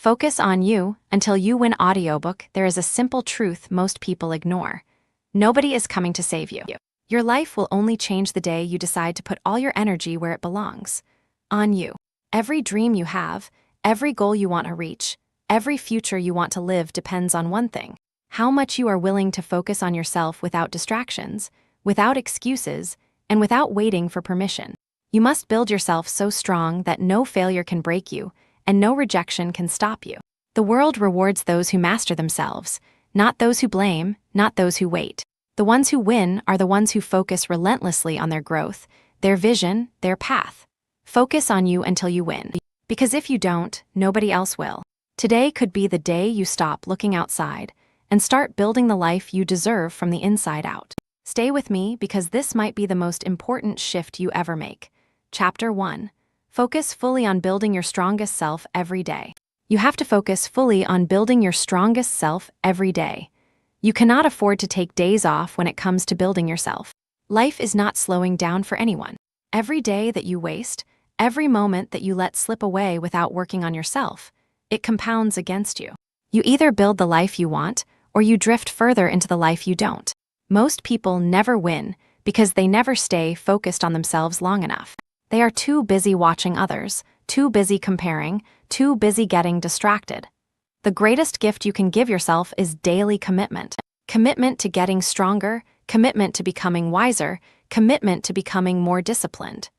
Focus on you until you win audiobook. There is a simple truth most people ignore. Nobody is coming to save you. Your life will only change the day you decide to put all your energy where it belongs. On you. Every dream you have, every goal you want to reach, every future you want to live depends on one thing: how much you are willing to focus on yourself without distractions, without excuses, and without waiting for permission. You must build yourself so strong that no failure can break you, and no rejection can stop you. The world rewards those who master themselves, not those who blame, not those who wait. The ones who win are the ones who focus relentlessly on their growth, their vision, their path. Focus on you until you win. Because if you don't, nobody else will. Today could be the day you stop looking outside and start building the life you deserve from the inside out. Stay with me because this might be the most important shift you ever make. Chapter 1. Focus fully on building your strongest self every day. You have to focus fully on building your strongest self every day. You cannot afford to take days off when it comes to building yourself. Life is not slowing down for anyone. Every day that you waste, every moment that you let slip away without working on yourself, it compounds against you. You either build the life you want, or you drift further into the life you don't. Most people never win because they never stay focused on themselves long enough. They are too busy watching others, too busy comparing, too busy getting distracted. The greatest gift you can give yourself is daily commitment. Commitment to getting stronger, commitment to becoming wiser, commitment to becoming more disciplined.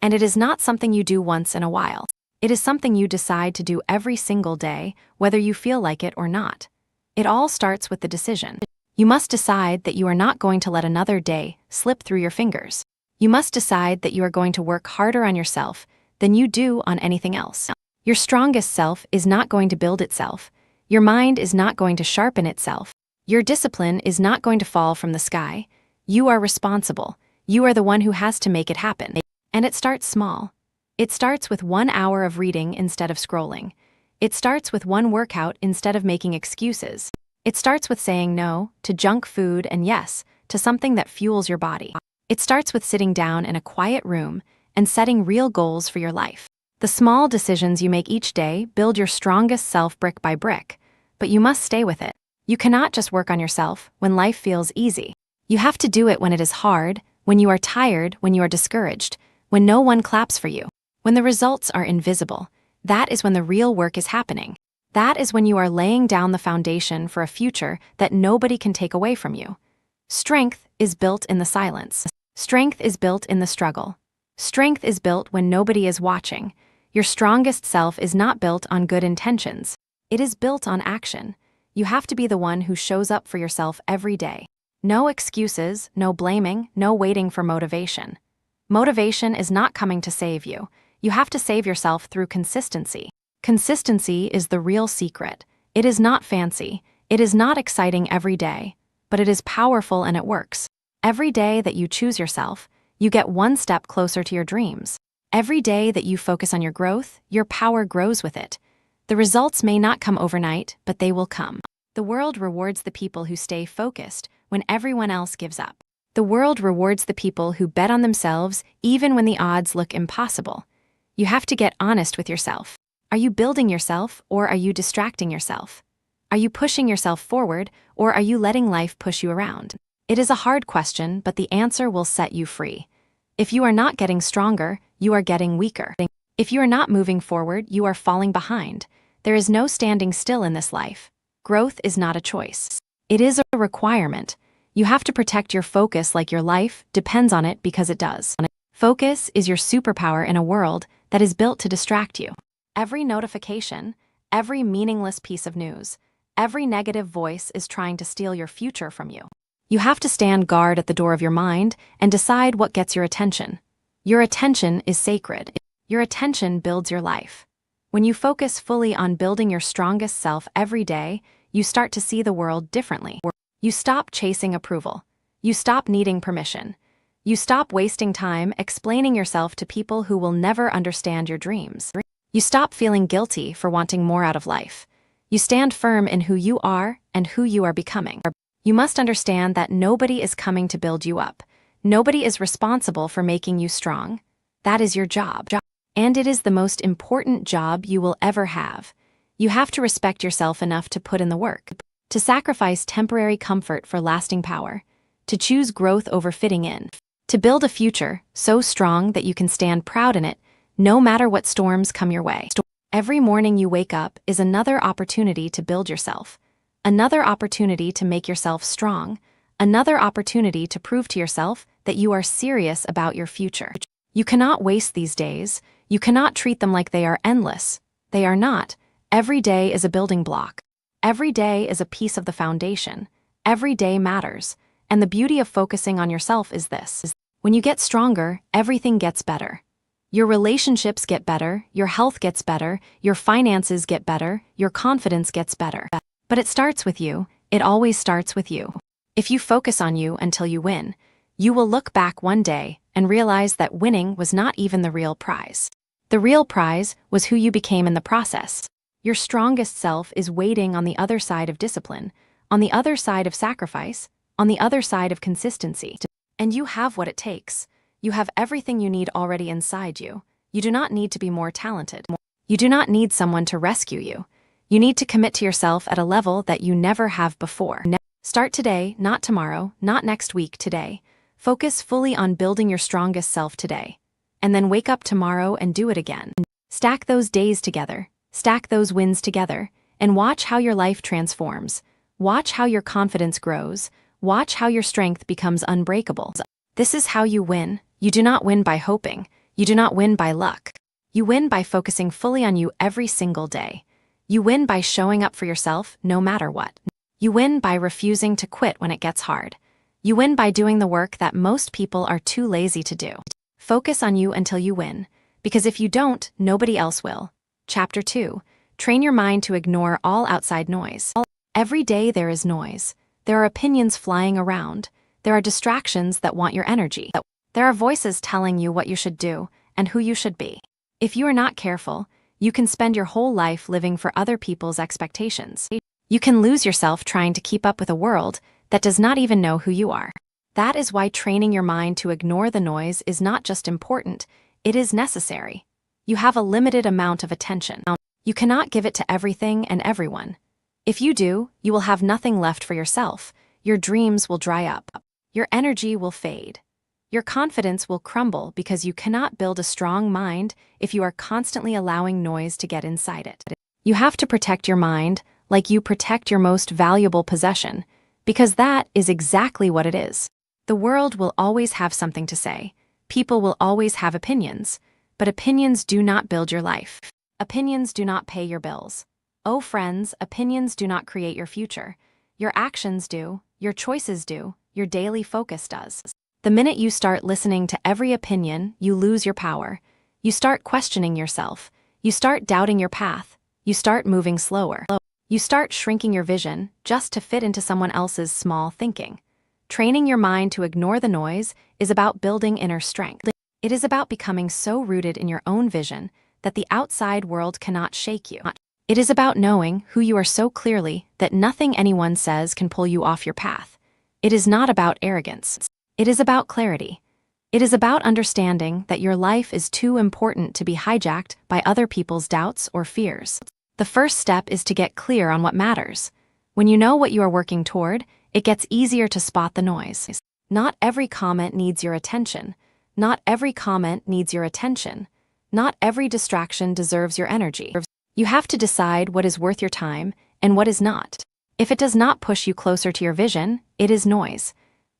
And it is not something you do once in a while. It is something you decide to do every single day, whether you feel like it or not. It all starts with the decision. You must decide that you are not going to let another day slip through your fingers. You must decide that you are going to work harder on yourself than you do on anything else. Your strongest self is not going to build itself. Your mind is not going to sharpen itself. Your discipline is not going to fall from the sky. You are responsible. You are the one who has to make it happen. And it starts small. It starts with 1 hour of reading instead of scrolling. It starts with one workout instead of making excuses. It starts with saying no to junk food and yes to something that fuels your body. It starts with sitting down in a quiet room and setting real goals for your life. The small decisions you make each day build your strongest self brick by brick, but you must stay with it. You cannot just work on yourself when life feels easy. You have to do it when it is hard, when you are tired, when you are discouraged, when no one claps for you, when the results are invisible. That is when the real work is happening. That is when you are laying down the foundation for a future that nobody can take away from you. Strength is built in the silence. Strength is built in the struggle. Strength is built when nobody is watching. Your strongest self is not built on good intentions. It is built on action. You have to be the one who shows up for yourself every day. No excuses, no blaming, no waiting for motivation. Motivation is not coming to save you. You have to save yourself through consistency. Consistency is the real secret. It is not fancy. It is not exciting every day, but it is powerful and it works. Every day that you choose yourself, you get one step closer to your dreams. Every day that you focus on your growth, your power grows with it. The results may not come overnight, but they will come. The world rewards the people who stay focused when everyone else gives up. The world rewards the people who bet on themselves even when the odds look impossible. You have to get honest with yourself. Are you building yourself or are you distracting yourself? Are you pushing yourself forward or are you letting life push you around? It is a hard question, but the answer will set you free. If you are not getting stronger, you are getting weaker. If you are not moving forward, you are falling behind. There is no standing still in this life. Growth is not a choice. It is a requirement. You have to protect your focus like your life depends on it because it does. Focus is your superpower in a world that is built to distract you. Every notification, every meaningless piece of news, every negative voice is trying to steal your future from you. You have to stand guard at the door of your mind and decide what gets your attention. Your attention is sacred. Your attention builds your life. When you focus fully on building your strongest self every day, you start to see the world differently. You stop chasing approval. You stop needing permission. You stop wasting time explaining yourself to people who will never understand your dreams. You stop feeling guilty for wanting more out of life. You stand firm in who you are and who you are becoming. You must understand that nobody is coming to build you up. Nobody is responsible for making you strong. That is your job. And it is the most important job you will ever have. You have to respect yourself enough to put in the work, to sacrifice temporary comfort for lasting power, to choose growth over fitting in, to build a future so strong that you can stand proud in it, no matter what storms come your way. Every morning you wake up is another opportunity to build yourself, another opportunity to make yourself strong, another opportunity to prove to yourself that you are serious about your future. You cannot waste these days. You cannot treat them like they are endless. They are not. Every day is a building block. Every day is a piece of the foundation. Every day matters. And the beauty of focusing on yourself is this. When you get stronger, everything gets better. Your relationships get better, your health gets better, your finances get better, your confidence gets better. But it starts with you. It always starts with you. If you focus on you until you win, you will look back one day and realize that winning was not even the real prize. The real prize was who you became in the process. Your strongest self is waiting on the other side of discipline, on the other side of sacrifice, on the other side of consistency. And you have what it takes. You have everything you need already inside you. You do not need to be more talented. You do not need someone to rescue you. You need to commit to yourself at a level that you never have before. Start today, not tomorrow, not next week, today. Focus fully on building your strongest self today. And then wake up tomorrow and do it again. Stack those days together, stack those wins together, and watch how your life transforms. Watch how your confidence grows. Watch how your strength becomes unbreakable. This is how you win. You do not win by hoping. You do not win by luck. You win by focusing fully on you every single day. You win by showing up for yourself no matter what. You win by refusing to quit when it gets hard. You win by doing the work that most people are too lazy to do. Focus on you until you win, because if you don't, nobody else will. Chapter 2. Train your mind to ignore all outside noise. Every day there is noise. There are opinions flying around. There are distractions that want your energy. There are voices telling you what you should do and who you should be. If you are not careful, you can spend your whole life living for other people's expectations. You can lose yourself trying to keep up with a world that does not even know who you are. That is why training your mind to ignore the noise is not just important, it is necessary. You have a limited amount of attention. You cannot give it to everything and everyone. If you do, you will have nothing left for yourself. Your dreams will dry up. Your energy will fade. Your confidence will crumble because you cannot build a strong mind if you are constantly allowing noise to get inside it. You have to protect your mind like you protect your most valuable possession, because that is exactly what it is. The world will always have something to say. People will always have opinions, but opinions do not build your life. Opinions do not pay your bills. Oh friends, opinions do not create your future. Your actions do, your choices do, your daily focus does. The minute you start listening to every opinion, you lose your power. You start questioning yourself. You start doubting your path. You start moving slower. You start shrinking your vision just to fit into someone else's small thinking. Training your mind to ignore the noise is about building inner strength. It is about becoming so rooted in your own vision that the outside world cannot shake you. It is about knowing who you are so clearly that nothing anyone says can pull you off your path. It is not about arrogance. It is about clarity. It is about understanding that your life is too important to be hijacked by other people's doubts or fears. The first step is to get clear on what matters. When you know what you are working toward, it gets easier to spot the noise. Not every comment needs your attention. Not every comment needs your attention. Not every distraction deserves your energy. You have to decide what is worth your time and what is not. If it does not push you closer to your vision, it is noise.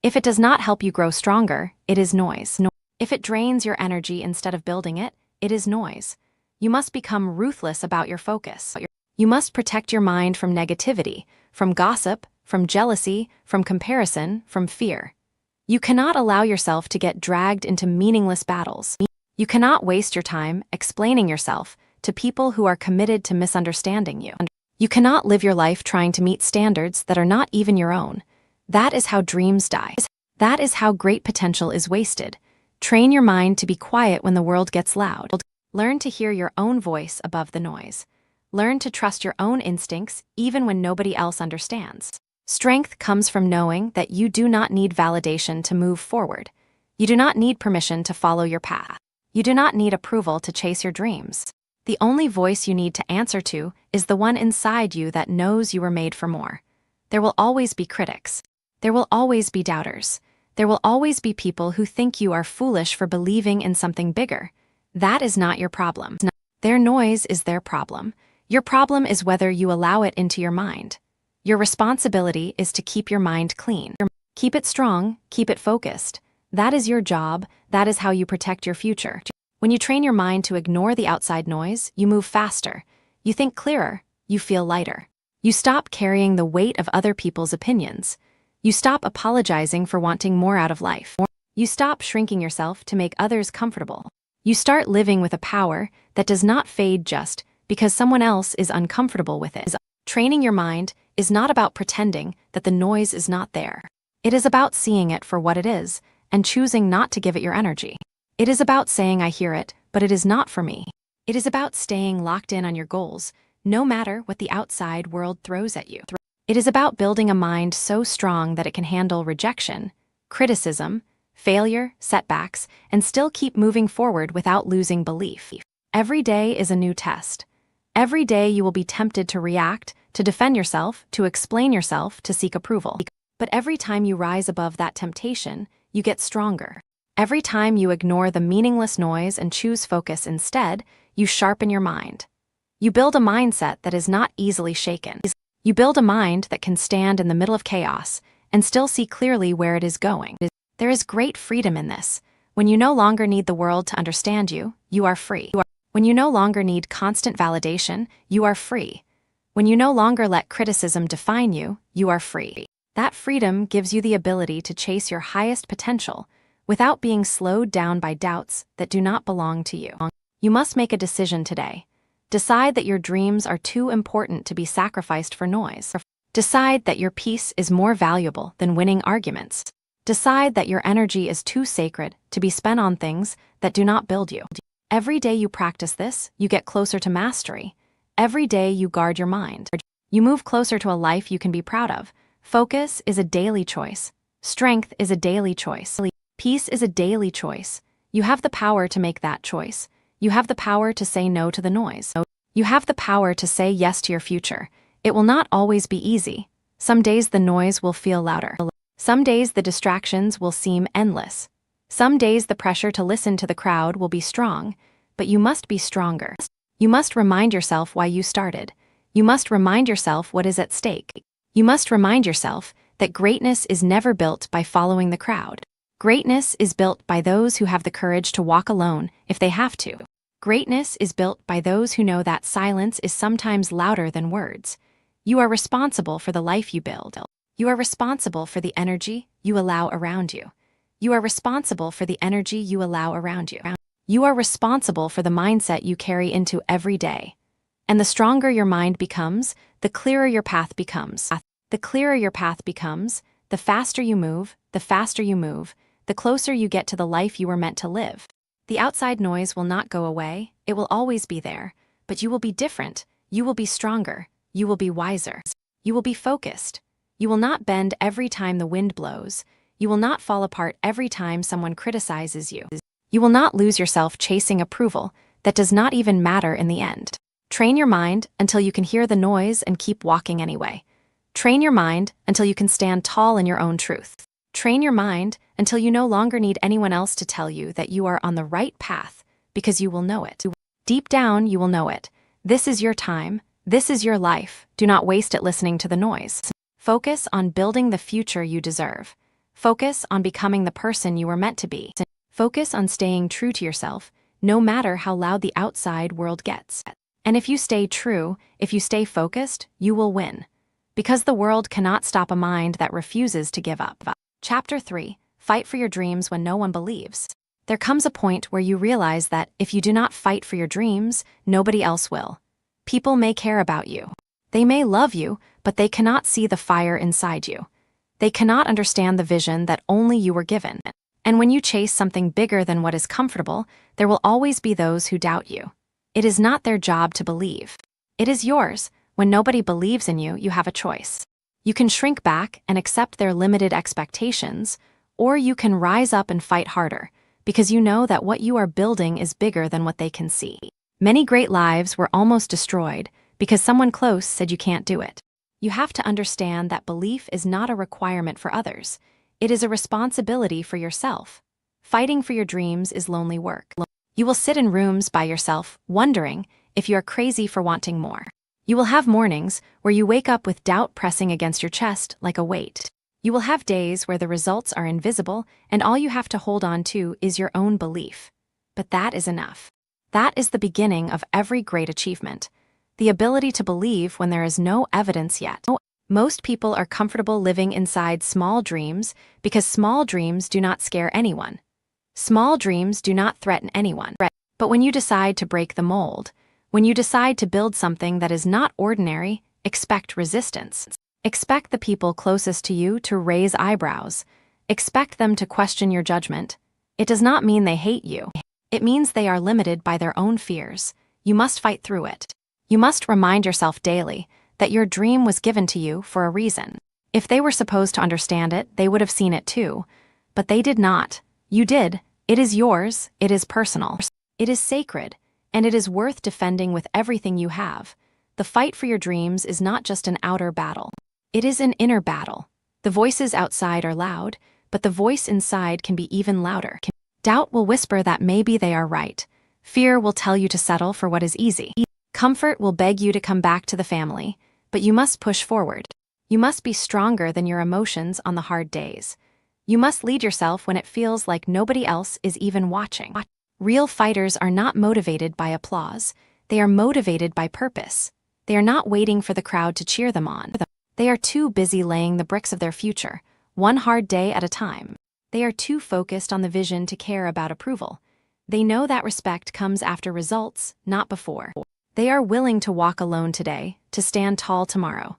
If it does not help you grow stronger, it is noise. If it drains your energy instead of building it, it is noise. You must become ruthless about your focus. You must protect your mind from negativity, from gossip, from jealousy, from comparison, from fear. You cannot allow yourself to get dragged into meaningless battles. You cannot waste your time explaining yourself to people who are committed to misunderstanding you. You cannot live your life trying to meet standards that are not even your own. That is how dreams die. That is how great potential is wasted. Train your mind to be quiet when the world gets loud. Learn to hear your own voice above the noise. Learn to trust your own instincts even when nobody else understands. Strength comes from knowing that you do not need validation to move forward. You do not need permission to follow your path. You do not need approval to chase your dreams. The only voice you need to answer to is the one inside you that knows you were made for more. There will always be critics. There will always be doubters. There will always be people who think you are foolish for believing in something bigger. That is not your problem. Their noise is their problem. Your problem is whether you allow it into your mind. Your responsibility is to keep your mind clean. Keep it strong, keep it focused. That is your job, that is how you protect your future. When you train your mind to ignore the outside noise, you move faster. You think clearer, you feel lighter. You stop carrying the weight of other people's opinions. You stop apologizing for wanting more out of life. You stop shrinking yourself to make others comfortable. You start living with a power that does not fade just because someone else is uncomfortable with it. Training your mind is not about pretending that the noise is not there. It is about seeing it for what it is and choosing not to give it your energy. It is about saying, I hear it, but it is not for me. It is about staying locked in on your goals, no matter what the outside world throws at you. It is about building a mind so strong that it can handle rejection, criticism, failure, setbacks, and still keep moving forward without losing belief. Every day is a new test. Every day you will be tempted to react, to defend yourself, to explain yourself, to seek approval. But every time you rise above that temptation, you get stronger. Every time you ignore the meaningless noise and choose focus instead, you sharpen your mind. You build a mindset that is not easily shaken. You build a mind that can stand in the middle of chaos and still see clearly where it is going. There is great freedom in this. When you no longer need the world to understand you, you are free. When you no longer need constant validation, you are free. When you no longer let criticism define you, you are free. That freedom gives you the ability to chase your highest potential without being slowed down by doubts that do not belong to you. You must make a decision today. Decide that your dreams are too important to be sacrificed for noise. Decide that your peace is more valuable than winning arguments. Decide that your energy is too sacred to be spent on things that do not build you. Every day you practice this, you get closer to mastery. Every day you guard your mind. You move closer to a life you can be proud of. Focus is a daily choice. Strength is a daily choice. Peace is a daily choice. You have the power to make that choice. You have the power to say no to the noise. You have the power to say yes to your future. It will not always be easy. Some days the noise will feel louder. Some days the distractions will seem endless. Some days the pressure to listen to the crowd will be strong, but you must be stronger. You must remind yourself why you started. You must remind yourself what is at stake. You must remind yourself that greatness is never built by following the crowd. Greatness is built by those who have the courage to walk alone if they have to. Greatness is built by those who know that silence is sometimes louder than words. You are responsible for the life you build. You are responsible for the energy you allow around you. You are responsible for the energy you allow around you. You are responsible for the mindset you carry into every day. And the stronger your mind becomes, the clearer your path becomes. The clearer your path becomes, the faster you move, the closer you get to the life you were meant to live. The outside noise will not go away, it will always be there, but you will be different, you will be stronger, you will be wiser. You will be focused. You will not bend every time the wind blows. You will not fall apart every time someone criticizes you. You will not lose yourself chasing approval that does not even matter in the end. Train your mind until you can hear the noise and keep walking anyway. Train your mind until you can stand tall in your own truth. Train your mind until you no longer need anyone else to tell you that you are on the right path, because you will know it. Deep down, you will know it. This is your time. This is your life. Do not waste it listening to the noise. Focus on building the future you deserve. Focus on becoming the person you were meant to be. Focus on staying true to yourself, no matter how loud the outside world gets. And if you stay true, if you stay focused, you will win. Because the world cannot stop a mind that refuses to give up. Chapter 3. Fight for your dreams when no one believes. There comes a point where you realize that if you do not fight for your dreams, nobody else will. People may care about you. They may love you, but they cannot see the fire inside you. They cannot understand the vision that only you were given. And when you chase something bigger than what is comfortable, there will always be those who doubt you. It is not their job to believe. It is yours. When nobody believes in you, you have a choice. You can shrink back and accept their limited expectations, or you can rise up and fight harder, because you know that what you are building is bigger than what they can see. Many great lives were almost destroyed because someone close said you can't do it. You have to understand that belief is not a requirement for others. It is a responsibility for yourself. Fighting for your dreams is lonely work. You will sit in rooms by yourself, wondering if you are crazy for wanting more. You will have mornings where you wake up with doubt pressing against your chest like a weight. You will have days where the results are invisible and all you have to hold on to is your own belief. But that is enough. That is the beginning of every great achievement. The ability to believe when there is no evidence yet. Most people are comfortable living inside small dreams because small dreams do not scare anyone. Small dreams do not threaten anyone. But when you decide to break the mold, when you decide to build something that is not ordinary, expect resistance. Expect the people closest to you to raise eyebrows. Expect them to question your judgment. It does not mean they hate you. It means they are limited by their own fears. You must fight through it. You must remind yourself daily that your dream was given to you for a reason. If they were supposed to understand it, they would have seen it too. But they did not. You did. It is yours. It is personal. It is sacred, and it is worth defending with everything you have. The fight for your dreams is not just an outer battle. It is an inner battle. The voices outside are loud, but the voice inside can be even louder. Doubt will whisper that maybe they are right. Fear will tell you to settle for what is easy. Comfort will beg you to come back to the family, but you must push forward. You must be stronger than your emotions on the hard days. You must lead yourself when it feels like nobody else is even watching. Real fighters are not motivated by applause. They are motivated by purpose. They are not waiting for the crowd to cheer them on. They are too busy laying the bricks of their future, one hard day at a time. They are too focused on the vision to care about approval. They know that respect comes after results, not before. They are willing to walk alone today, to stand tall tomorrow.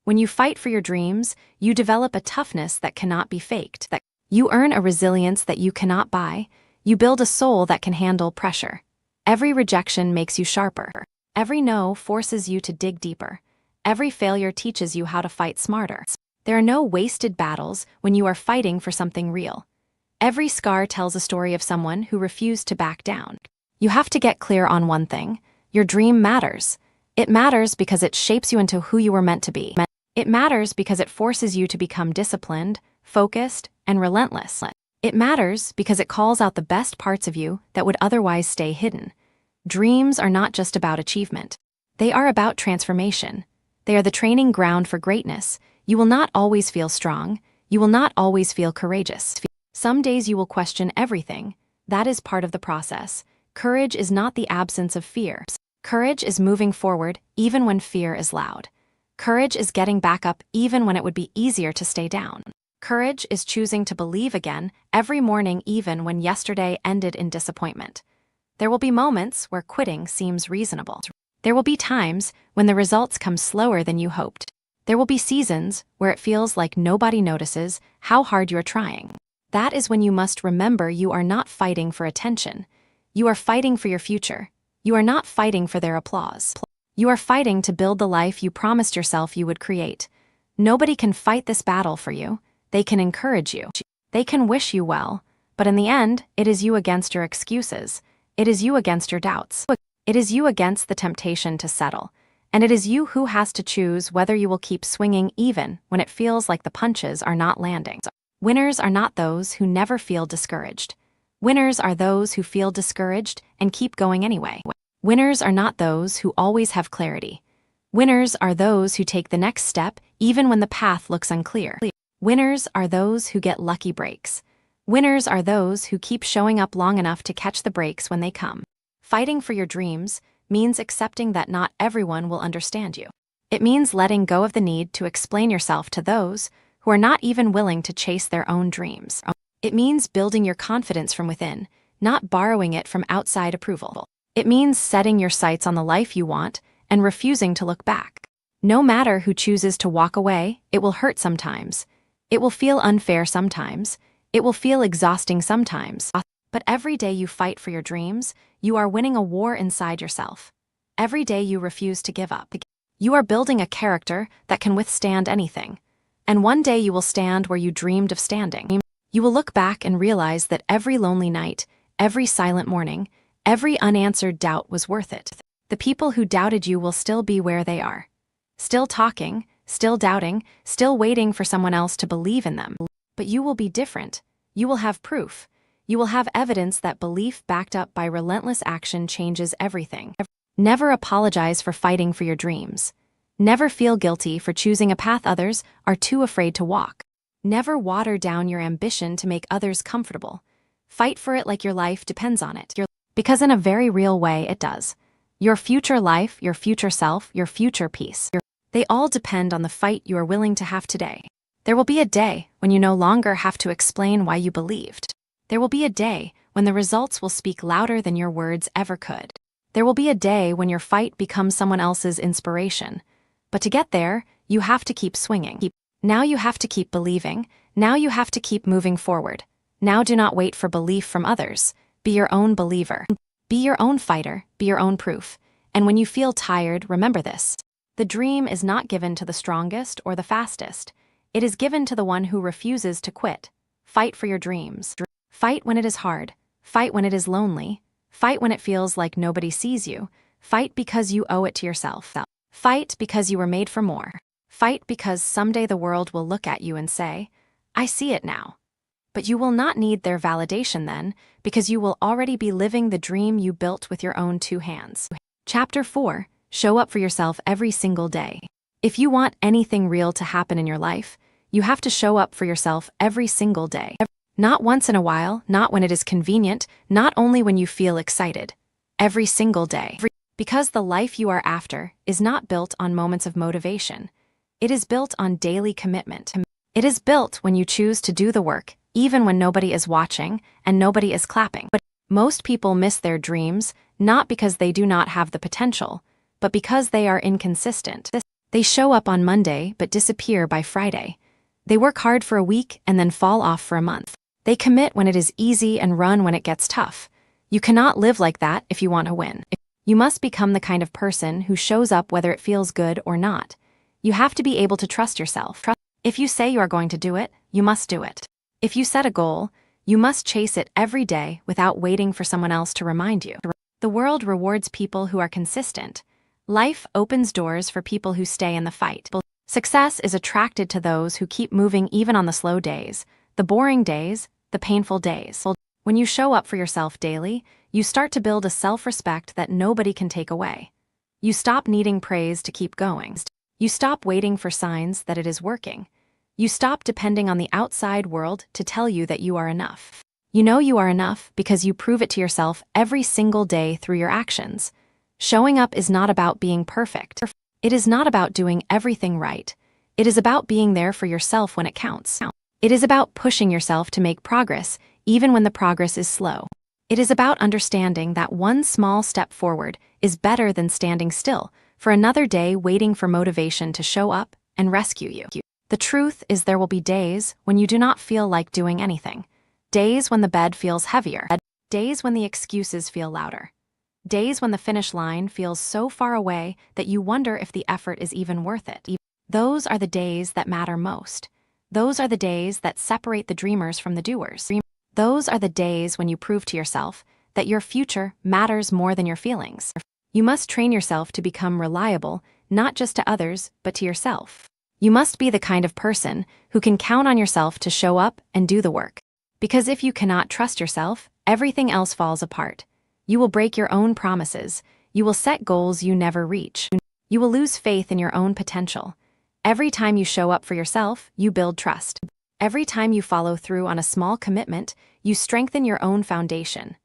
When you fight for your dreams, you develop a toughness that cannot be faked. You earn a resilience that you cannot buy. You build a soul that can handle pressure. Every rejection makes you sharper. Every no forces you to dig deeper. Every failure teaches you how to fight smarter. There are no wasted battles when you are fighting for something real. Every scar tells a story of someone who refused to back down. You have to get clear on one thing. Your dream matters. It matters because it shapes you into who you were meant to be. It matters because it forces you to become disciplined, focused, and relentless. It matters because it calls out the best parts of you that would otherwise stay hidden. Dreams are not just about achievement. They are about transformation. They are the training ground for greatness. You will not always feel strong. You will not always feel courageous. Some days you will question everything. That is part of the process. Courage is not the absence of fear. Courage is moving forward even when fear is loud. Courage is getting back up even when it would be easier to stay down. Courage is choosing to believe again every morning even when yesterday ended in disappointment. There will be moments where quitting seems reasonable. There will be times when the results come slower than you hoped. There will be seasons where it feels like nobody notices how hard you're trying. That is when you must remember you are not fighting for attention. You are fighting for your future. You are not fighting for their applause. You are fighting to build the life you promised yourself you would create. Nobody can fight this battle for you. They can encourage you. They can wish you well. But in the end, it is you against your excuses. It is you against your doubts. It is you against the temptation to settle. And it is you who has to choose whether you will keep swinging even when it feels like the punches are not landing. Winners are not those who never feel discouraged. Winners are those who feel discouraged and keep going anyway. Winners are not those who always have clarity. Winners are those who take the next step even when the path looks unclear. Winners are those who get lucky breaks. Winners are those who keep showing up long enough to catch the breaks when they come. Fighting for your dreams means accepting that not everyone will understand you. It means letting go of the need to explain yourself to those who are not even willing to chase their own dreams. It means building your confidence from within, not borrowing it from outside approval. It means setting your sights on the life you want and refusing to look back. No matter who chooses to walk away, it will hurt sometimes. It will feel unfair sometimes. It will feel exhausting sometimes. But every day you fight for your dreams, you are winning a war inside yourself. Every day you refuse to give up. You are building a character that can withstand anything. And one day you will stand where you dreamed of standing. You will look back and realize that every lonely night, every silent morning, Every unanswered doubt was worth it. The people who doubted you will still be where they are. Still talking, still doubting, still waiting for someone else to believe in them. But you will be different. You will have proof. You will have evidence that belief backed up by relentless action changes everything. Never apologize for fighting for your dreams. Never feel guilty for choosing a path others are too afraid to walk. Never water down your ambition to make others comfortable. Fight for it like your life depends on it. Because in a very real way, it does. Your future life, your future self, your future peace. They all depend on the fight you are willing to have today. There will be a day when you no longer have to explain why you believed. There will be a day when the results will speak louder than your words ever could. There will be a day when your fight becomes someone else's inspiration. But to get there, you have to keep swinging. Now you have to keep believing. Now you have to keep moving forward. Now do not wait for belief from others. Be your own believer. Be your own fighter. Be your own proof. And when you feel tired, remember this. The dream is not given to the strongest or the fastest. It is given to the one who refuses to quit. Fight for your dreams. Fight when it is hard. Fight when it is lonely. Fight when it feels like nobody sees you. Fight because you owe it to yourself. Fight because you were made for more. Fight because someday the world will look at you and say, I see it now. But you will not need their validation then, because you will already be living the dream you built with your own 2 hands. Chapter 4. Show up for yourself every single day. If you want anything real to happen in your life, you have to show up for yourself every single day. Not once in a while, not when it is convenient, not only when you feel excited. Every single day. Because the life you are after is not built on moments of motivation. It is built on daily commitment. It is built when you choose to do the work, even when nobody is watching and nobody is clapping. But most people miss their dreams, not because they do not have the potential, but because they are inconsistent. They show up on Monday but disappear by Friday. They work hard for a week and then fall off for a month. They commit when it is easy and run when it gets tough. You cannot live like that if you want to win. You must become the kind of person who shows up whether it feels good or not. You have to be able to trust yourself. If you say you are going to do it, you must do it. If you set a goal, you must chase it every day without waiting for someone else to remind you. The world rewards people who are consistent. Life opens doors for people who stay in the fight. Success is attracted to those who keep moving even on the slow days, the boring days, the painful days. When you show up for yourself daily, you start to build a self-respect that nobody can take away. You stop needing praise to keep going. You stop waiting for signs that it is working. You stop depending on the outside world to tell you that you are enough. You know you are enough because you prove it to yourself every single day through your actions. Showing up is not about being perfect. It is not about doing everything right. It is about being there for yourself when it counts. It is about pushing yourself to make progress, even when the progress is slow. It is about understanding that one small step forward is better than standing still for another day waiting for motivation to show up and rescue you. The truth is there will be days when you do not feel like doing anything. Days when the bed feels heavier. Days when the excuses feel louder. Days when the finish line feels so far away that you wonder if the effort is even worth it. Those are the days that matter most. Those are the days that separate the dreamers from the doers. Those are the days when you prove to yourself that your future matters more than your feelings. You must train yourself to become reliable, not just to others, but to yourself. You must be the kind of person who can count on yourself to show up and do the work. Because if you cannot trust yourself, everything else falls apart. You will break your own promises. You will set goals you never reach. You will lose faith in your own potential. Every time you show up for yourself, you build trust. Every time you follow through on a small commitment, you strengthen your own foundation.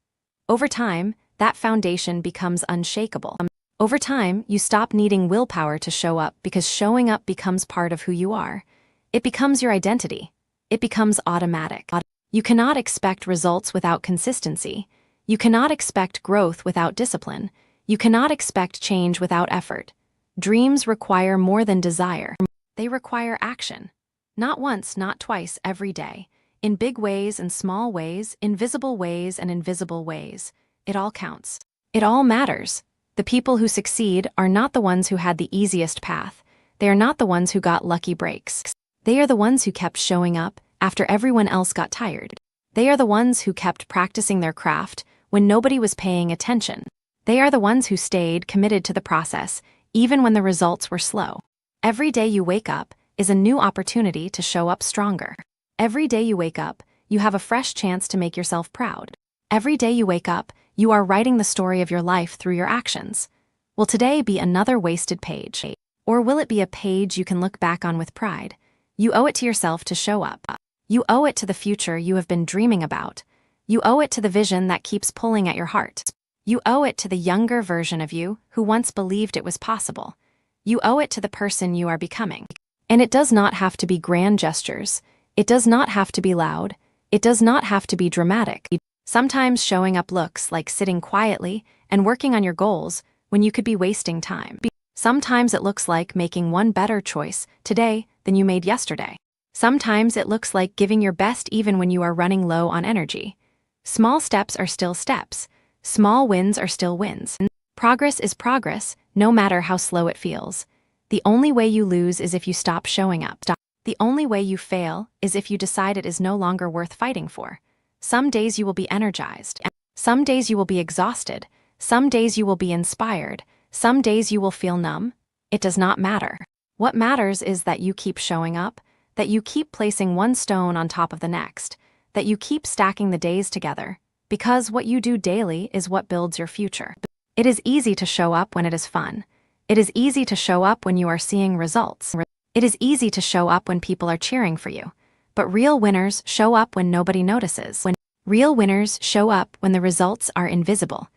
Over time, that foundation becomes unshakable. Over time, you stop needing willpower to show up because showing up becomes part of who you are. It becomes your identity. It becomes automatic. You cannot expect results without consistency. You cannot expect growth without discipline. You cannot expect change without effort. Dreams require more than desire. They require action. Not once, not twice, every day. In big ways and small ways, invisible ways and invisible ways. It all counts. It all matters. The people who succeed are not the ones who had the easiest path. They are not the ones who got lucky breaks. They are the ones who kept showing up after everyone else got tired. They are the ones who kept practicing their craft when nobody was paying attention. They are the ones who stayed committed to the process, even when the results were slow. Every day you wake up is a new opportunity to show up stronger. Every day you wake up, you have a fresh chance to make yourself proud. Every day you wake up, you are writing the story of your life through your actions. Will today be another wasted page? Or will it be a page you can look back on with pride? You owe it to yourself to show up. You owe it to the future you have been dreaming about. You owe it to the vision that keeps pulling at your heart. You owe it to the younger version of you who once believed it was possible. You owe it to the person you are becoming. And it does not have to be grand gestures. It does not have to be loud. It does not have to be dramatic. Sometimes showing up looks like sitting quietly and working on your goals when you could be wasting time. Sometimes it looks like making one better choice today than you made yesterday. Sometimes it looks like giving your best even when you are running low on energy. Small steps are still steps. Small wins are still wins. Progress is progress, no matter how slow it feels. The only way you lose is if you stop showing up. The only way you fail is if you decide it is no longer worth fighting for. Some days you will be energized. Some days you will be exhausted. Some days you will be inspired. Some days you will feel numb. It does not matter. What matters is that you keep showing up, that you keep placing one stone on top of the next, that you keep stacking the days together, because what you do daily is what builds your future. It is easy to show up when it is fun. It is easy to show up when you are seeing results. It is easy to show up when people are cheering for you. But real winners show up when nobody notices. Real winners show up when the results are invisible.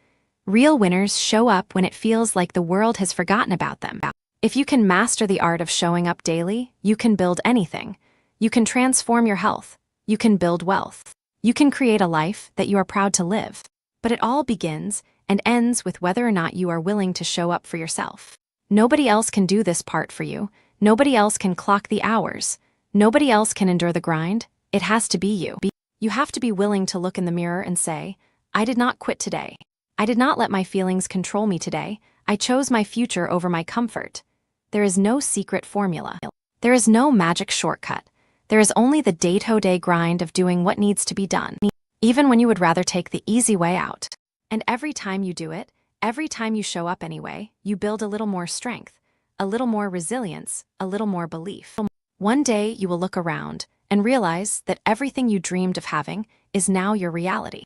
Real winners show up when it feels like the world has forgotten about them. If you can master the art of showing up daily, you can build anything. You can transform your health. You can build wealth. You can create a life that you are proud to live. But it all begins and ends with whether or not you are willing to show up for yourself. Nobody else can do this part for you. Nobody else can clock the hours. Nobody else can endure the grind. It has to be you. You have to be willing to look in the mirror and say, I did not quit today. I did not let my feelings control me today. I chose my future over my comfort. There is no secret formula. There is no magic shortcut. There is only the day-to-day grind of doing what needs to be done, even when you would rather take the easy way out. And every time you do it, every time you show up anyway, you build a little more strength, a little more resilience, a little more belief. One day you will look around and realize that everything you dreamed of having is now your reality.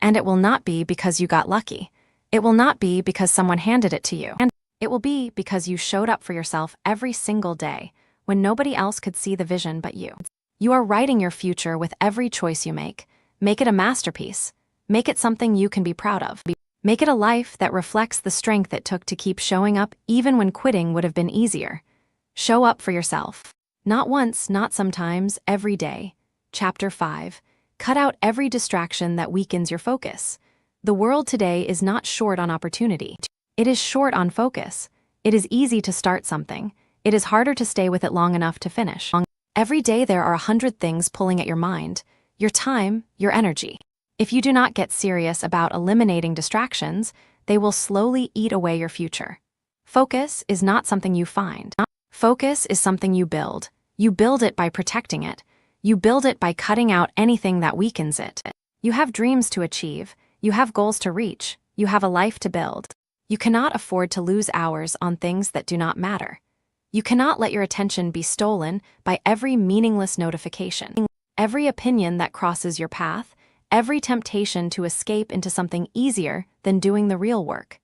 And it will not be because you got lucky. It will not be because someone handed it to you. And it will be because you showed up for yourself every single day when nobody else could see the vision but you. You are writing your future with every choice you make. Make it a masterpiece. Make it something you can be proud of. Make it a life that reflects the strength it took to keep showing up even when quitting would have been easier. Show up for yourself. Not once, not sometimes, every day. Chapter 5. Cut out every distraction that weakens your focus. The world today is not short on opportunity. It is short on focus. It is easy to start something. It is harder to stay with it long enough to finish. Every day there are 100 things pulling at your mind, your time, your energy. If you do not get serious about eliminating distractions, they will slowly eat away your future. Focus is not something you find. Focus is something you build. You build it by protecting it. You build it by cutting out anything that weakens it. You have dreams to achieve. You have goals to reach. You have a life to build. You cannot afford to lose hours on things that do not matter. You cannot let your attention be stolen by every meaningless notification, every opinion that crosses your path, every temptation to escape into something easier than doing the real work.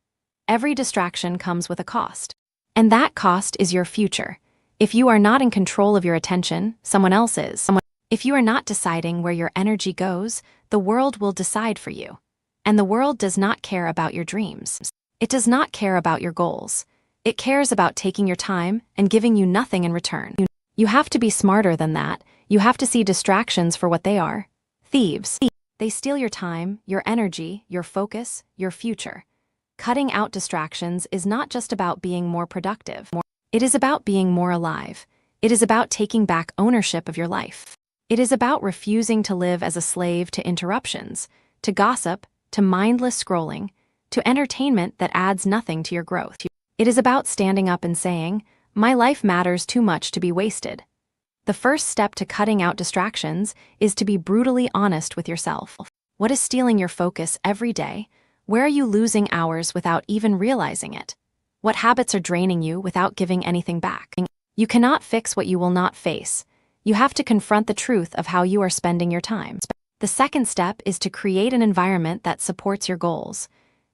Every distraction comes with a cost. And that cost is your future. If you are not in control of your attention, someone else is. If you are not deciding where your energy goes, the world will decide for you. And the world does not care about your dreams. It does not care about your goals. It cares about taking your time and giving you nothing in return. You have to be smarter than that. You have to see distractions for what they are. Thieves. They steal your time, your energy, your focus, your future. Cutting out distractions is not just about being more productive. It is about being more alive. It is about taking back ownership of your life. It is about refusing to live as a slave to interruptions, to gossip, to mindless scrolling, to entertainment that adds nothing to your growth. It is about standing up and saying, my life matters too much to be wasted. The first step to cutting out distractions is to be brutally honest with yourself. What is stealing your focus every day? Where are you losing hours without even realizing it? What habits are draining you without giving anything back? You cannot fix what you will not face. You have to confront the truth of how you are spending your time. The second step is to create an environment that supports your goals.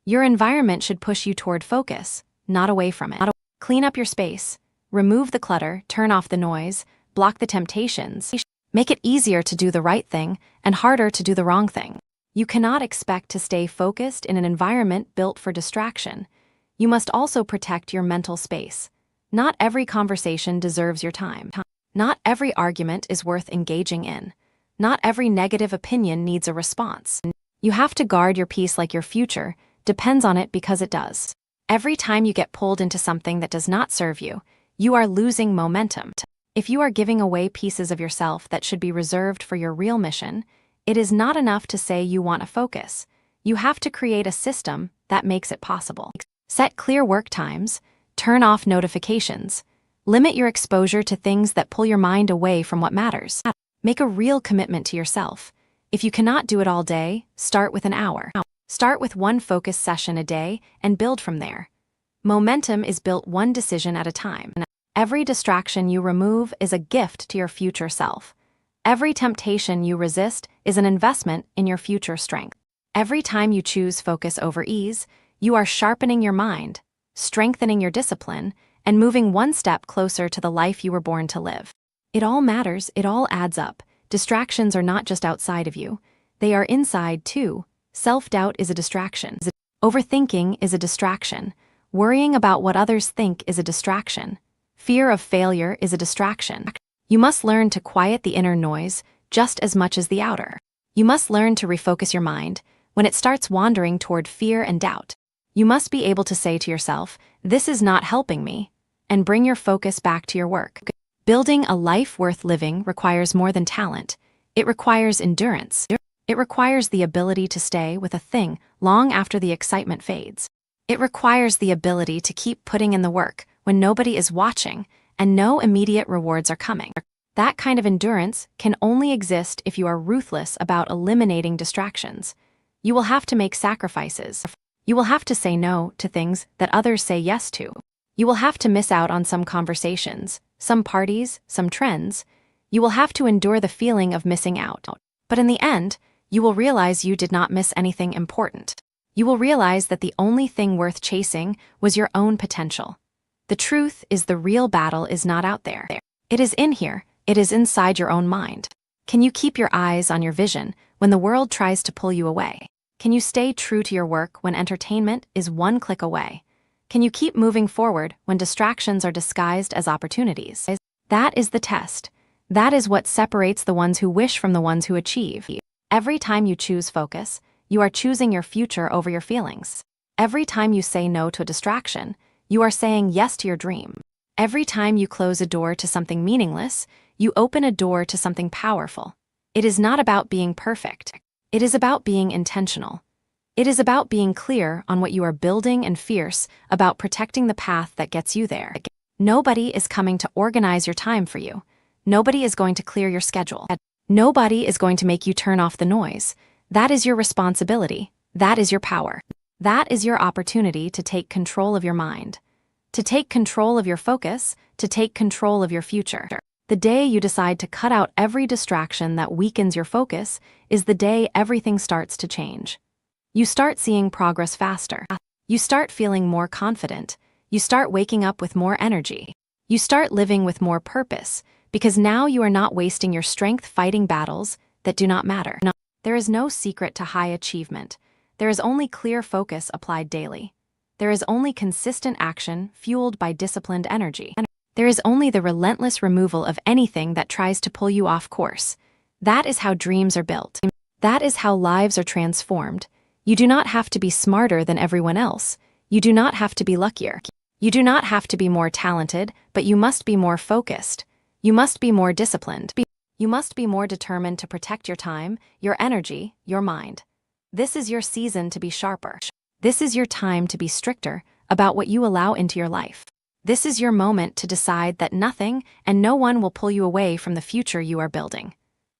Your environment should push you toward focus, not away from it. Clean up your space. Remove the clutter, turn off the noise, block the temptations. Make it easier to do the right thing and harder to do the wrong thing. You cannot expect to stay focused in an environment built for distraction. You must also protect your mental space. Not every conversation deserves your time. Not every argument is worth engaging in. Not every negative opinion needs a response. You have to guard your peace like your future depends on it, because it does. Every time you get pulled into something that does not serve you, you are losing momentum. If you are giving away pieces of yourself that should be reserved for your real mission, it is not enough to say you want a focus. You have to create a system that makes it possible. Set clear work times, turn off notifications, limit your exposure to things that pull your mind away from what matters. Make a real commitment to yourself. If you cannot do it all day, start with an hour. Start with one focus session a day and build from there. Momentum is built one decision at a time. Every distraction you remove is a gift to your future self. Every temptation you resist is an investment in your future strength. Every time you choose focus over ease, you are sharpening your mind, strengthening your discipline, and moving one step closer to the life you were born to live. It all matters, it all adds up. Distractions are not just outside of you, they are inside too. Self-doubt is a distraction. Overthinking is a distraction. Worrying about what others think is a distraction. Fear of failure is a distraction. You must learn to quiet the inner noise just as much as the outer. You must learn to refocus your mind when it starts wandering toward fear and doubt. You must be able to say to yourself, "This is not helping me," and bring your focus back to your work. Building a life worth living requires more than talent. It requires endurance. It requires the ability to stay with a thing long after the excitement fades. It requires the ability to keep putting in the work when nobody is watching and no immediate rewards are coming. That kind of endurance can only exist if you are ruthless about eliminating distractions. You will have to make sacrifices. You will have to say no to things that others say yes to. You will have to miss out on some conversations, some parties, some trends. You will have to endure the feeling of missing out. But in the end, you will realize you did not miss anything important. You will realize that the only thing worth chasing was your own potential. The truth is, the real battle is not out there. It is in here. It is inside your own mind. Can you keep your eyes on your vision when the world tries to pull you away? Can you stay true to your work when entertainment is one click away? Can you keep moving forward when distractions are disguised as opportunities? That is the test. That is what separates the ones who wish from the ones who achieve. Every time you choose focus, you are choosing your future over your feelings. Every time you say no to a distraction, you are saying yes to your dream. Every time you close a door to something meaningless, you open a door to something powerful. It is not about being perfect. It is about being intentional. It is about being clear on what you are building and fierce about protecting the path that gets you there. Nobody is coming to organize your time for you. Nobody is going to clear your schedule. Nobody is going to make you turn off the noise. That is your responsibility. That is your power. That is your opportunity to take control of your mind, to take control of your focus, to take control of your future. The day you decide to cut out every distraction that weakens your focus is the day everything starts to change. You start seeing progress faster. You start feeling more confident. You start waking up with more energy. You start living with more purpose, because now you are not wasting your strength fighting battles that do not matter. There is no secret to high achievement. There is only clear focus applied daily. There is only consistent action fueled by disciplined energy. There is only the relentless removal of anything that tries to pull you off course. That is how dreams are built. That is how lives are transformed. You do not have to be smarter than everyone else. You do not have to be luckier. You do not have to be more talented, but you must be more focused. You must be more disciplined. You must be more determined to protect your time, your energy, your mind. This is your season to be sharper. This is your time to be stricter about what you allow into your life. This is your moment to decide that nothing and no one will pull you away from the future you are building.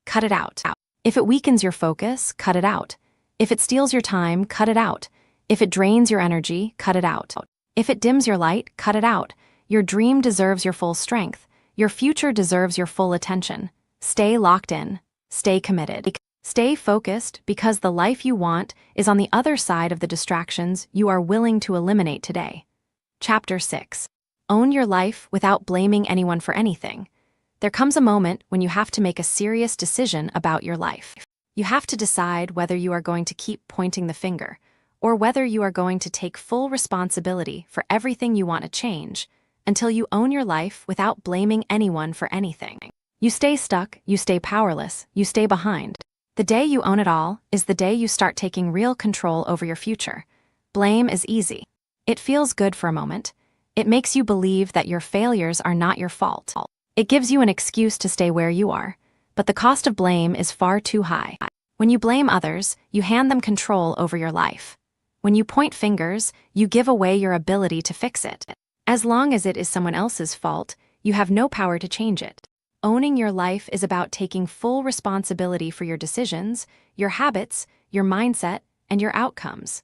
Cut it out. If it weakens your focus, cut it out. If it steals your time, cut it out. If it drains your energy, cut it out. If it dims your light, cut it out. Your dream deserves your full strength. Your future deserves your full attention. Stay locked in. Stay committed. Stay focused, because the life you want is on the other side of the distractions you are willing to eliminate today. Chapter 6. Own your life without blaming anyone for anything. There comes a moment when you have to make a serious decision about your life. You have to decide whether you are going to keep pointing the finger, or whether you are going to take full responsibility for everything you want to change, until you own your life without blaming anyone for anything. You stay stuck, you stay powerless, you stay behind. The day you own it all is the day you start taking real control over your future. Blame is easy. It feels good for a moment. It makes you believe that your failures are not your fault. It gives you an excuse to stay where you are, but the cost of blame is far too high. When you blame others, you hand them control over your life. When you point fingers, you give away your ability to fix it. As long as it is someone else's fault, you have no power to change it. Owning your life is about taking full responsibility for your decisions, your habits, your mindset, and your outcomes.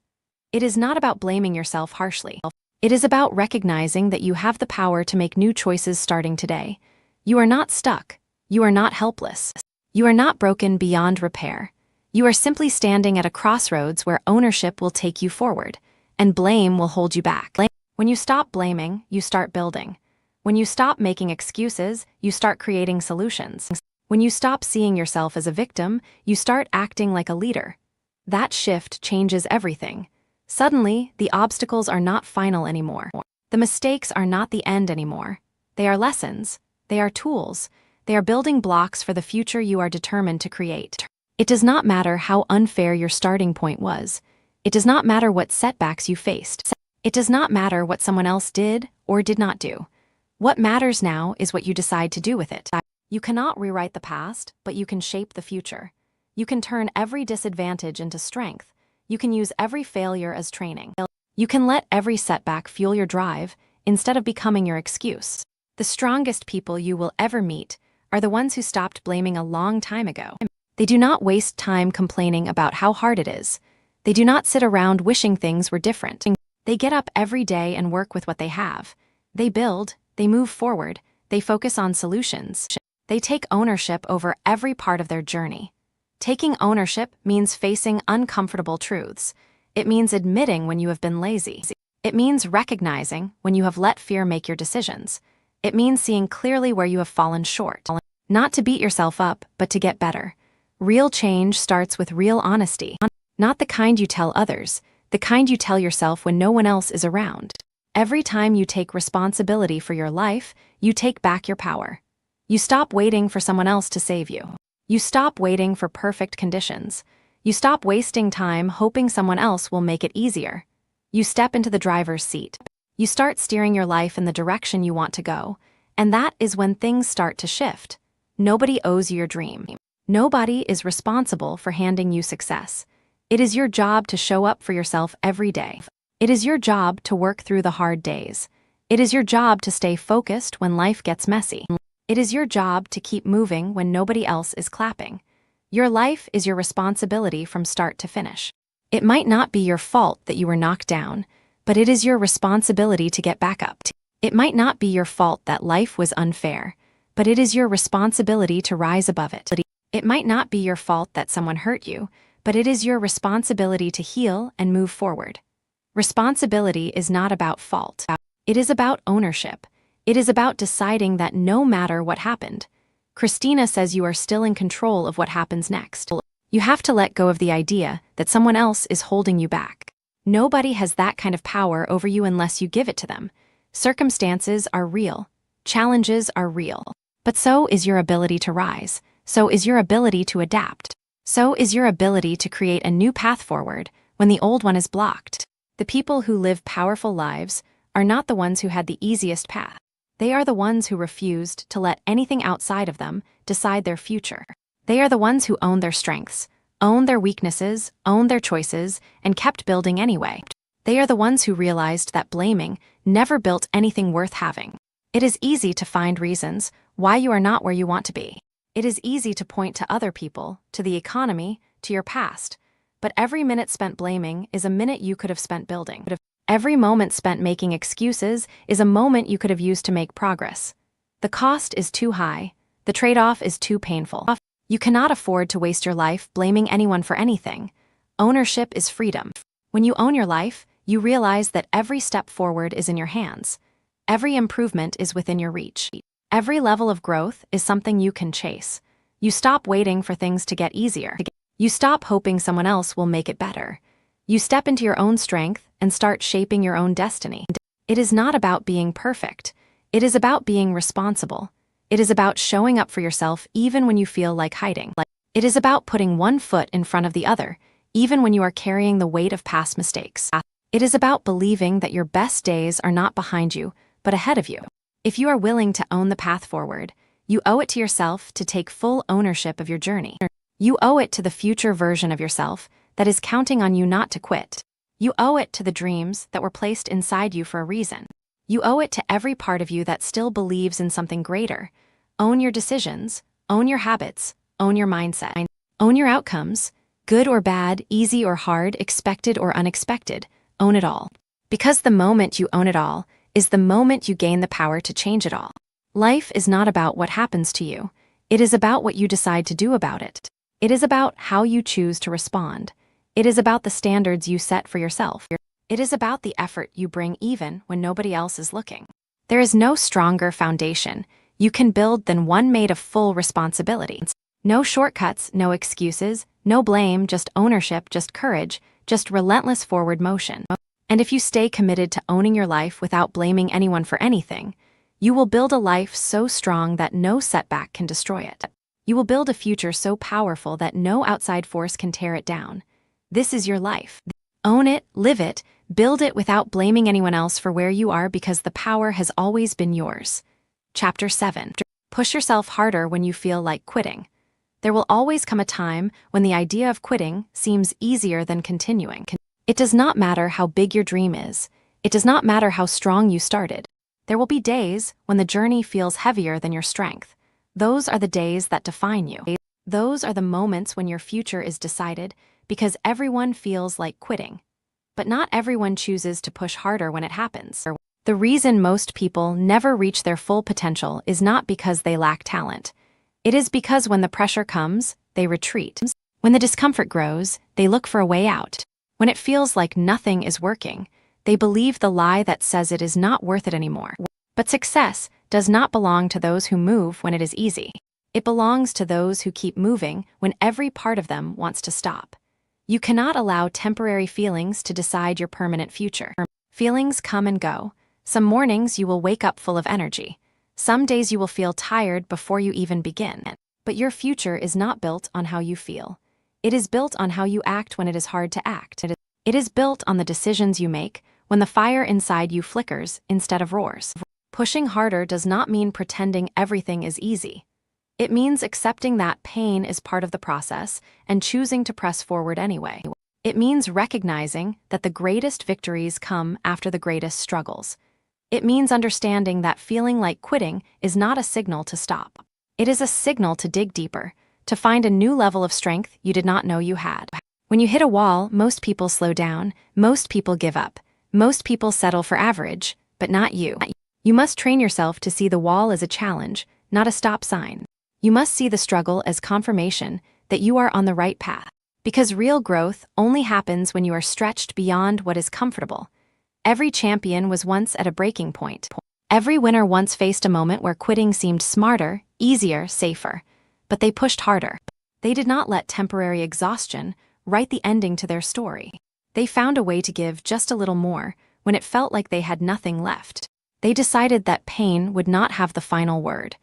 It is not about blaming yourself harshly. It is about recognizing that you have the power to make new choices starting today. You are not stuck. You are not helpless. You are not broken beyond repair. You are simply standing at a crossroads where ownership will take you forward, and blame will hold you back. When you stop blaming, you start building. When you stop making excuses, you start creating solutions. When you stop seeing yourself as a victim, you start acting like a leader. That shift changes everything. Suddenly, the obstacles are not final anymore. The mistakes are not the end anymore. They are lessons. They are tools. They are building blocks for the future you are determined to create. It does not matter how unfair your starting point was. It does not matter what setbacks you faced. It does not matter what someone else did or did not do. What matters now is what you decide to do with it. You cannot rewrite the past, but you can shape the future. You can turn every disadvantage into strength. You can use every failure as training. You can let every setback fuel your drive instead of becoming your excuse. The strongest people you will ever meet are the ones who stopped blaming a long time ago. They do not waste time complaining about how hard it is. They do not sit around wishing things were different. They get up every day and work with what they have. They build. They move forward, they focus on solutions. They take ownership over every part of their journey. Taking ownership means facing uncomfortable truths. It means admitting when you have been lazy. It means recognizing when you have let fear make your decisions. It means seeing clearly where you have fallen short. Not to beat yourself up, but to get better. Real change starts with real honesty. Not the kind you tell others, the kind you tell yourself when no one else is around. Every time you take responsibility for your life, you take back your power. You stop waiting for someone else to save you. You stop waiting for perfect conditions. You stop wasting time hoping someone else will make it easier. You step into the driver's seat. You start steering your life in the direction you want to go, and that is when things start to shift. Nobody owes you your dream. Nobody is responsible for handing you success. It is your job to show up for yourself every day. It is your job to work through the hard days. It is your job to stay focused when life gets messy. It is your job to keep moving when nobody else is clapping. Your life is your responsibility from start to finish. It might not be your fault that you were knocked down, but it is your responsibility to get back up. It might not be your fault that life was unfair, but it is your responsibility to rise above it. It might not be your fault that someone hurt you, but it is your responsibility to heal and move forward. Responsibility is not about fault. It is about ownership. It is about deciding that no matter what happened, Christina says you are still in control of what happens next. You have to let go of the idea that someone else is holding you back. Nobody has that kind of power over you unless you give it to them. Circumstances are real. Challenges are real. But so is your ability to rise. So is your ability to adapt. So is your ability to create a new path forward when the old one is blocked. The people who live powerful lives are not the ones who had the easiest path. They are the ones who refused to let anything outside of them decide their future. They are the ones who own their strengths, own their weaknesses, own their choices, and kept building anyway. They are the ones who realized that blaming never built anything worth having. It is easy to find reasons why you are not where you want to be. It is easy to point to other people, to the economy, to your past. But every minute spent blaming is a minute you could have spent building. Every moment spent making excuses is a moment you could have used to make progress. The cost is too high. The trade-off is too painful. You cannot afford to waste your life blaming anyone for anything. Ownership is freedom. When you own your life, you realize that every step forward is in your hands. Every improvement is within your reach. Every level of growth is something you can chase. You stop waiting for things to get easier. You stop hoping someone else will make it better. You step into your own strength and start shaping your own destiny. It is not about being perfect. It is about being responsible. It is about showing up for yourself even when you feel like hiding. It is about putting one foot in front of the other, even when you are carrying the weight of past mistakes. It is about believing that your best days are not behind you, but ahead of you. If you are willing to own the path forward, you owe it to yourself to take full ownership of your journey. You owe it to the future version of yourself that is counting on you not to quit. You owe it to the dreams that were placed inside you for a reason. You owe it to every part of you that still believes in something greater. Own your decisions, own your habits, own your mindset. Own your outcomes, good or bad, easy or hard, expected or unexpected. Own it all. Because the moment you own it all is the moment you gain the power to change it all. Life is not about what happens to you. It is about what you decide to do about it. It is about how you choose to respond. It is about the standards you set for yourself. It is about the effort you bring even when nobody else is looking. There is no stronger foundation you can build than one made of full responsibility. No shortcuts, no excuses, no blame, just ownership, just courage, just relentless forward motion. And if you stay committed to owning your life without blaming anyone for anything, you will build a life so strong that no setback can destroy it. You will build a future so powerful that no outside force can tear it down. This is your life. Own it, live it, build it without blaming anyone else for where you are because the power has always been yours. Chapter 7. Push yourself harder when you feel like quitting. There will always come a time when the idea of quitting seems easier than continuing. It does not matter how big your dream is. It does not matter how strong you started. There will be days when the journey feels heavier than your strength. Those are the days that define you. Those are the moments when your future is decided because everyone feels like quitting. But not everyone chooses to push harder when it happens. The reason most people never reach their full potential is not because they lack talent. It is because when the pressure comes, they retreat. When the discomfort grows, they look for a way out. When it feels like nothing is working, they believe the lie that says it is not worth it anymore. But success does not belong to those who move when it is easy. It belongs to those who keep moving when every part of them wants to stop. You cannot allow temporary feelings to decide your permanent future. Feelings come and go. Some mornings you will wake up full of energy. Some days you will feel tired before you even begin. But your future is not built on how you feel. It is built on how you act when it is hard to act. It is built on the decisions you make when the fire inside you flickers instead of roars. Pushing harder does not mean pretending everything is easy. It means accepting that pain is part of the process and choosing to press forward anyway. It means recognizing that the greatest victories come after the greatest struggles. It means understanding that feeling like quitting is not a signal to stop. It is a signal to dig deeper, to find a new level of strength you did not know you had. When you hit a wall, most people slow down, most people give up, most people settle for average, but not you. You must train yourself to see the wall as a challenge, not a stop sign. You must see the struggle as confirmation that you are on the right path. Because real growth only happens when you are stretched beyond what is comfortable. Every champion was once at a breaking point. Every winner once faced a moment where quitting seemed smarter, easier, safer. But they pushed harder. They did not let temporary exhaustion write the ending to their story. They found a way to give just a little more when it felt like they had nothing left. They decided that pain would not have the final word.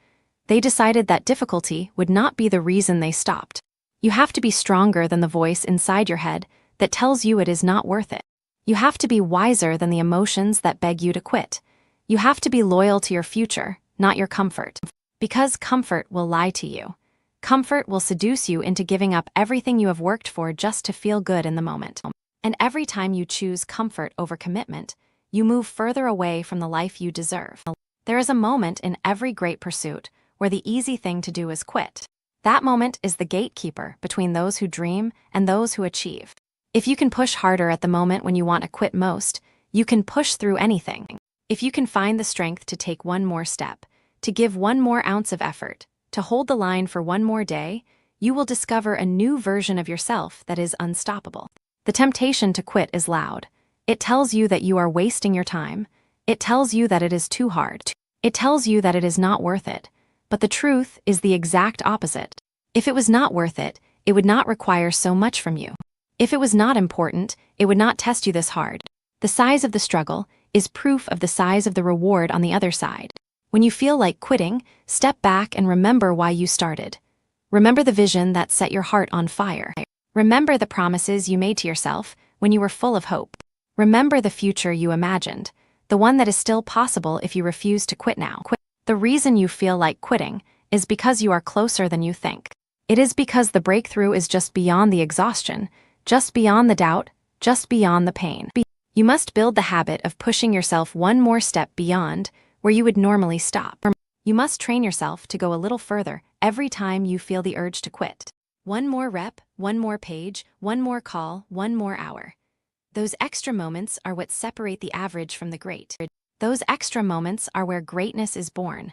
They decided that difficulty would not be the reason they stopped. You have to be stronger than the voice inside your head that tells you it is not worth it. You have to be wiser than the emotions that beg you to quit. You have to be loyal to your future, not your comfort. Because comfort will lie to you. Comfort will seduce you into giving up everything you have worked for just to feel good in the moment. And every time you choose comfort over commitment, you move further away from the life you deserve. There is a moment in every great pursuit where the easy thing to do is quit. That moment is the gatekeeper between those who dream and those who achieve. If you can push harder at the moment when you want to quit most, you can push through anything. If you can find the strength to take one more step, to give one more ounce of effort, to hold the line for one more day, you will discover a new version of yourself that is unstoppable. The temptation to quit is loud. It tells you that you are wasting your time. It tells you that it is too hard. It tells you that it is not worth it. But the truth is the exact opposite. If it was not worth it, it would not require so much from you. If it was not important, it would not test you this hard. The size of the struggle is proof of the size of the reward on the other side. When you feel like quitting, step back and remember why you started. Remember the vision that set your heart on fire. Remember the promises you made to yourself when you were full of hope. Remember the future you imagined, the one that is still possible if you refuse to quit now. The reason you feel like quitting is because you are closer than you think. It is because the breakthrough is just beyond the exhaustion, just beyond the doubt, just beyond the pain. You must build the habit of pushing yourself one more step beyond where you would normally stop. You must train yourself to go a little further every time you feel the urge to quit. One more rep, one more page, one more call, one more hour. Those extra moments are what separate the average from the great. Those extra moments are where greatness is born.